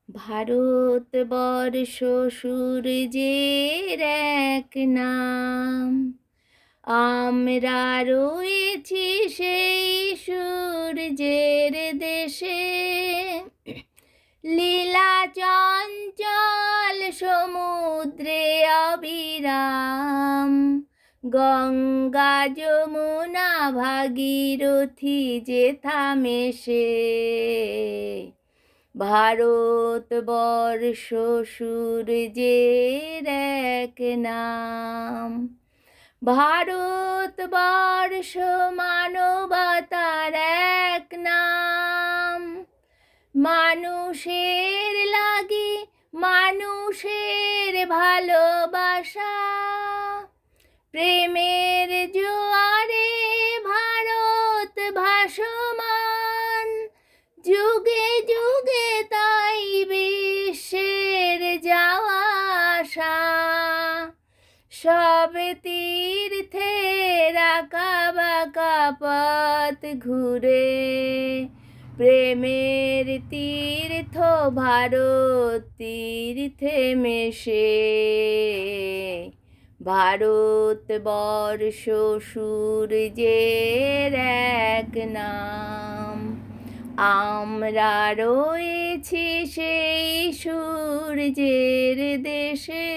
ভারতবর্ষ সূর্যের এক নাম। আমরা রয়েছি সেই সূর্যের দেশে, লীলা চঞ্চল সমুদ্রে অবিরাম। গঙ্গা যমুনা ভাগীরথী যেথা মেশে, ভারতবর্ষ সূর্যের এক নাম। ভারতবর্ষ মানবতার এক নাম। মানুষের লাগি মানুষের ভালোবাসা, প্রেমের জোয়ারে ভারত ভাসমান। যুগে যুগে তাই বিশ্বের যাওয়া আসা, সব তীর্থের আঁকা বাঁকা পথ ঘুরে। প্রেমের তীর্থ ভারত তীর্থে মেশে, ভারতবর্ষ সূর্যের এক নাম। আমরা রয়েছি সেই সূর্যের দেশে।